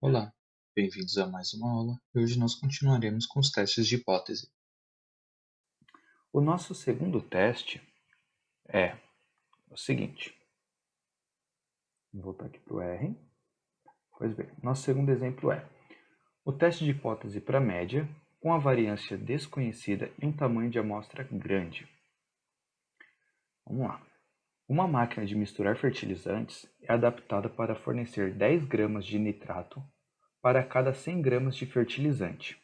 Olá, bem-vindos a mais uma aula e hoje nós continuaremos com os testes de hipótese. O nosso segundo teste é o seguinte. Vou voltar aqui para o R. Pois bem, nosso segundo exemplo é o teste de hipótese para média com a variância desconhecida e um tamanho de amostra grande. Vamos lá. Uma máquina de misturar fertilizantes é adaptada para fornecer 10 gramas de nitrato para cada 100 gramas de fertilizante.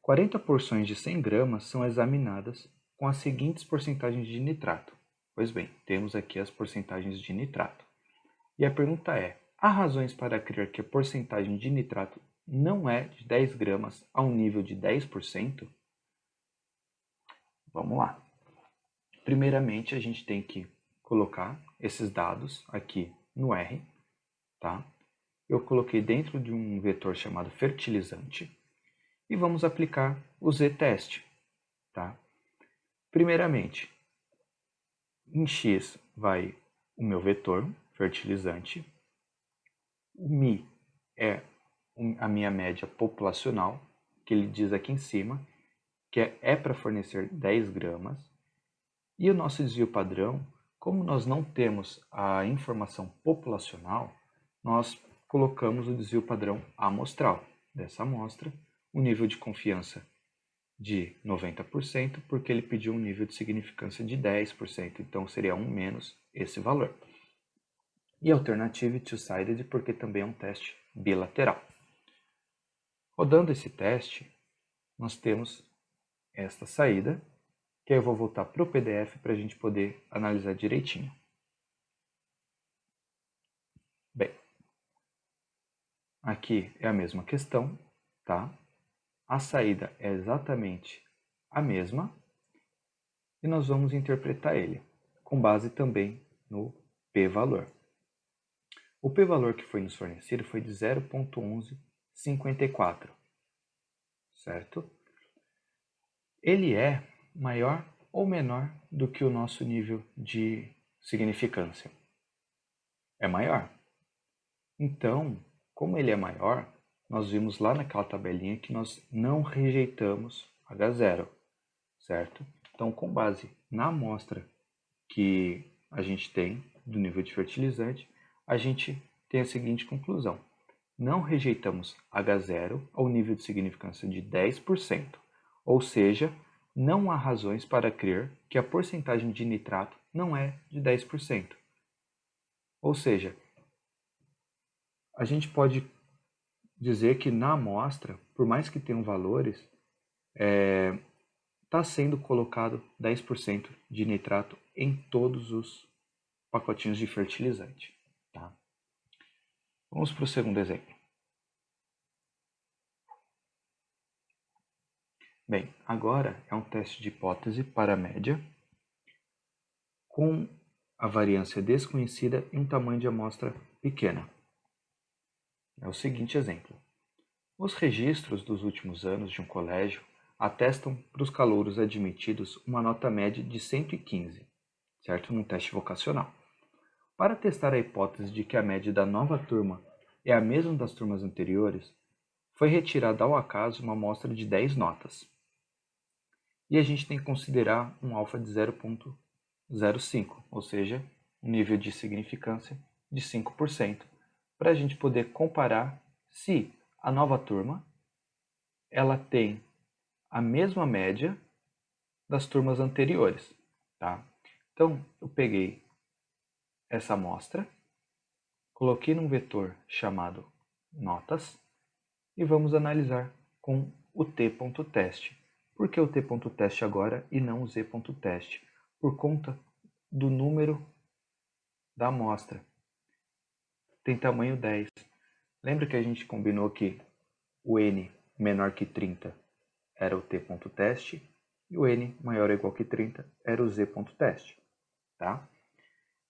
40 porções de 100 gramas são examinadas com as seguintes porcentagens de nitrato. Pois bem, temos aqui as porcentagens de nitrato. E a pergunta é: há razões para crer que a porcentagem de nitrato não é de 10 gramas a um nível de 10%? Vamos lá. Primeiramente, a gente tem que colocar esses dados aqui no R, tá? Eu coloquei dentro de um vetor chamado fertilizante e vamos aplicar o z-teste, tá? Primeiramente, em x vai o meu vetor fertilizante, o μ é a minha média populacional, que ele diz aqui em cima, que é para fornecer 10 gramas, e o nosso desvio padrão, como nós não temos a informação populacional, nós colocamos o desvio padrão amostral dessa amostra, o nível de confiança de 90%, porque ele pediu um nível de significância de 10%, então seria 1 menos esse valor. E alternative two-sided, porque também é um teste bilateral. Rodando esse teste, nós temos esta saída, que aí eu vou voltar para o PDF para a gente poder analisar direitinho. Bem, aqui é a mesma questão, tá? A saída é exatamente a mesma e nós vamos interpretar ele com base também no p-valor. O p-valor que foi nos fornecido foi de 0,1154, certo? Ele é maior ou menor do que o nosso nível de significância? É maior. Então, como ele é maior, nós vimos lá naquela tabelinha que nós não rejeitamos H0, certo? Então, com base na amostra que a gente tem do nível de fertilizante, a gente tem a seguinte conclusão: não rejeitamos H0 ao nível de significância de 10%, ou seja, não há razões para crer que a porcentagem de nitrato não é de 10%. Ou seja, a gente pode dizer que na amostra, por mais que tenham valores, está sendo colocado 10% de nitrato em todos os pacotinhos de fertilizante. Tá? Vamos para o segundo exemplo. Bem, agora é um teste de hipótese para a média com a variância desconhecida e um tamanho de amostra pequena. É o seguinte exemplo. Os registros dos últimos anos de um colégio atestam para os calouros admitidos uma nota média de 115, certo? Num teste vocacional. Para testar a hipótese de que a média da nova turma é a mesma das turmas anteriores, foi retirada ao acaso uma amostra de 10 notas. E a gente tem que considerar um alfa de 0,05, ou seja, um nível de significância de 5%, para a gente poder comparar se a nova turma ela tem a mesma média das turmas anteriores. Tá? Então, eu peguei essa amostra, coloquei num vetor chamado notas e vamos analisar com o t.teste. Por que o t.teste agora e não o z.teste? Por conta do número da amostra. Tem tamanho 10. Lembra que a gente combinou que o n menor que 30 era o t.teste e o n maior ou igual que 30 era o z.teste. Tá?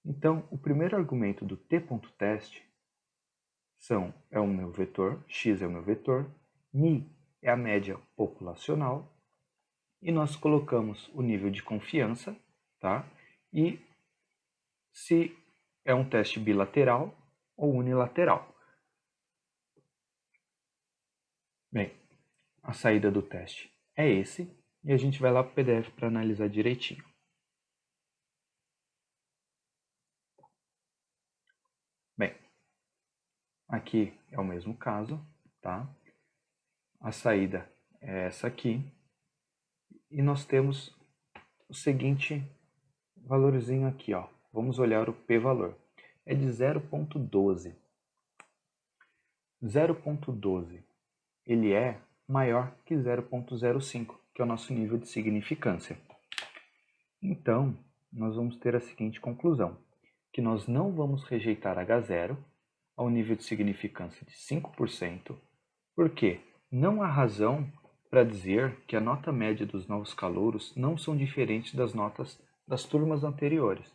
Então, o primeiro argumento do t.teste é o meu vetor, x é o meu vetor, μ é a média populacional, e nós colocamos o nível de confiança, tá? E se é um teste bilateral ou unilateral. Bem, a saída do teste é esse, e a gente vai lá para o PDF para analisar direitinho. Bem, aqui é o mesmo caso, tá? A saída é essa aqui, e nós temos o seguinte valorzinho aqui, ó. Vamos olhar o p-valor. É de 0,12. 0,12 ele é maior que 0,05, que é o nosso nível de significância. Então, nós vamos ter a seguinte conclusão, que nós não vamos rejeitar H0 ao nível de significância de 5%, porque não há razão para dizer que a nota média dos novos calouros não são diferentes das notas das turmas anteriores.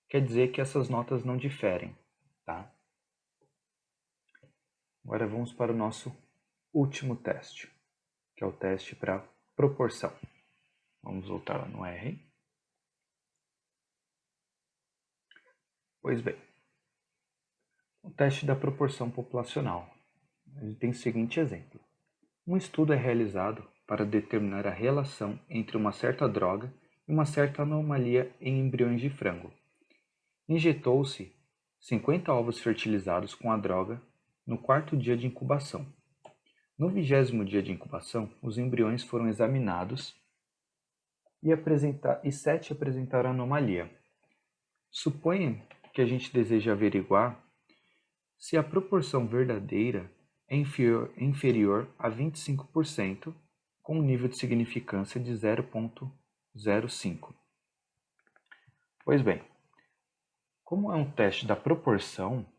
Quer dizer que essas notas não diferem, tá? Agora vamos para o nosso último teste, que é o teste para proporção. Vamos voltar lá no R. Pois bem, o teste da proporção populacional. Ele tem o seguinte exemplo. Um estudo é realizado para determinar a relação entre uma certa droga e uma certa anomalia em embriões de frango. Injetou-se 50 ovos fertilizados com a droga no quarto dia de incubação. No 20º dia de incubação, os embriões foram examinados e 7 apresentaram anomalia. Suponha que a gente deseja averiguar se a proporção verdadeira é inferior a 25%, com um nível de significância de 0,05. Pois bem, como é um teste da proporção,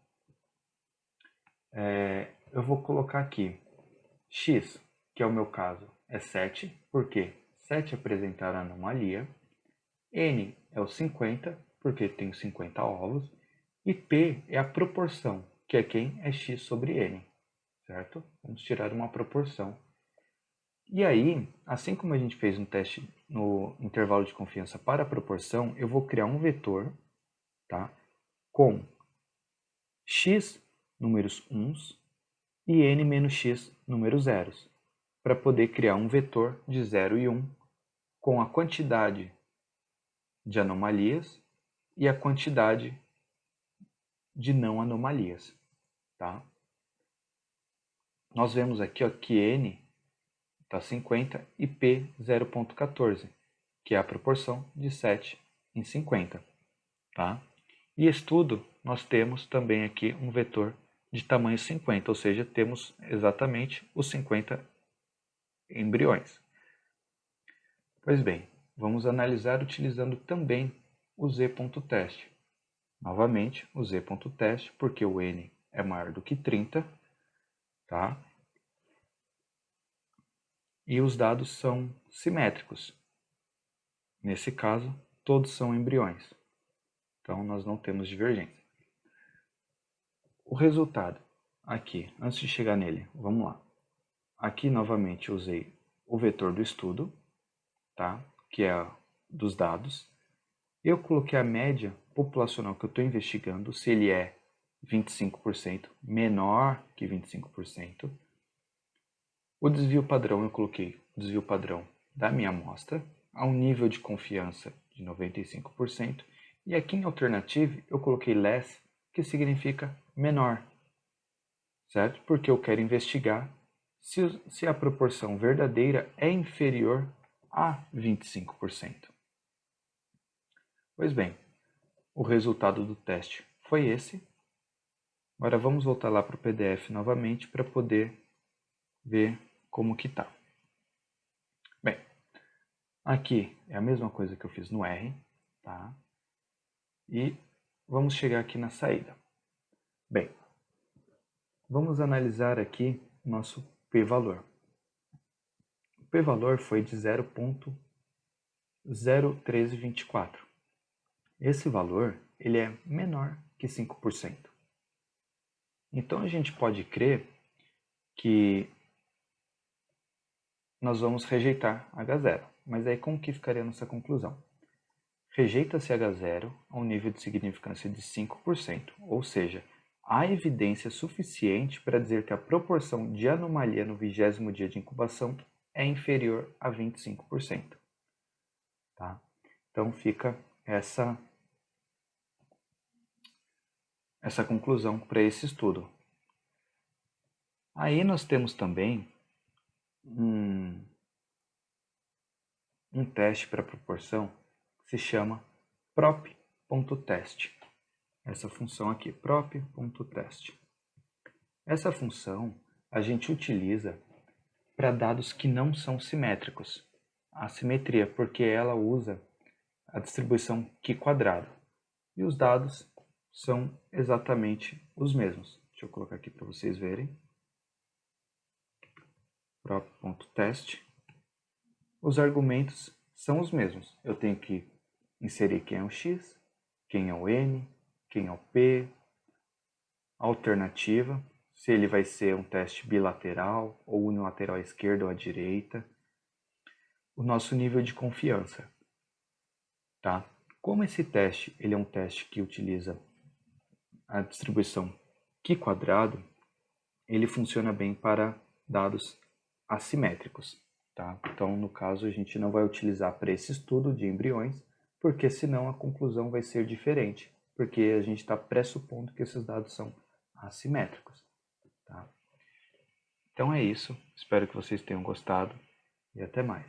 eu vou colocar aqui x, que é o meu caso, é 7, porque 7 apresentaram anomalia, n é o 50, porque tenho 50 ovos, e p é a proporção, que é quem? É x sobre n, certo? Vamos tirar uma proporção. E aí, assim como a gente fez um teste no intervalo de confiança para a proporção, eu vou criar um vetor, tá? Com x números 1s e n menos x números zeros, para poder criar um vetor de 0 e 1 com a quantidade de anomalias e a quantidade de não anomalias, tá? Nós vemos aqui, ó, que n está 50 e p 0,14, que é a proporção de 7 em 50, tá? E estudo, nós temos também aqui um vetor de tamanho 50, ou seja, temos exatamente os 50 embriões. Pois bem, vamos analisar utilizando também o z.teste. Novamente, o z.teste, porque o n é maior do que 30, tá? E os dados são simétricos. Nesse caso, todos são embriões. Então, nós não temos divergência. O resultado, aqui, antes de chegar nele, vamos lá. Aqui, novamente, eu usei o vetor do estudo, tá? Que é dos dados. Eu coloquei a média populacional que eu estou investigando, se ele é 25%, menor que 25%. O desvio padrão, eu coloquei o desvio padrão da minha amostra, a um nível de confiança de 95%. E aqui em Alternative, eu coloquei less, que significa menor, certo? Porque eu quero investigar se a proporção verdadeira é inferior a 25%. Pois bem, o resultado do teste foi esse. Agora vamos voltar lá para o PDF novamente para poder ver como que está. Bem, aqui é a mesma coisa que eu fiz no R, tá? E vamos chegar aqui na saída. Bem, vamos analisar aqui o nosso p-valor. O p-valor foi de 0,01324. Esse valor ele é menor que 5%. Então a gente pode crer que nós vamos rejeitar H0. Mas aí como que ficaria a nossa conclusão? Rejeita-se H0 a um nível de significância de 5%, ou seja, há evidência suficiente para dizer que a proporção de anomalia no 20º dia de incubação é inferior a 25%. Tá? Então fica essa conclusão para esse estudo. Aí nós temos também um teste para proporção que se chama prop.test. Essa função aqui, prop.test. Essa função a gente utiliza para dados que não são simétricos. A simetria, porque ela usa a distribuição Q². E os dados são exatamente os mesmos. Deixa eu colocar aqui para vocês verem. Prop.test. Os argumentos são os mesmos. Eu tenho que inserir quem é o x, quem é o n, quem é o p, alternativa, se ele vai ser um teste bilateral ou unilateral à esquerda ou à direita, o nosso nível de confiança. Tá? Como esse teste ele é um teste que utiliza a distribuição Q², ele funciona bem para dados assimétricos. Tá? Então, no caso, a gente não vai utilizar para esse estudo de embriões, porque senão a conclusão vai ser diferente, porque a gente está pressupondo que esses dados são assimétricos. Tá? Então é isso, espero que vocês tenham gostado e até mais.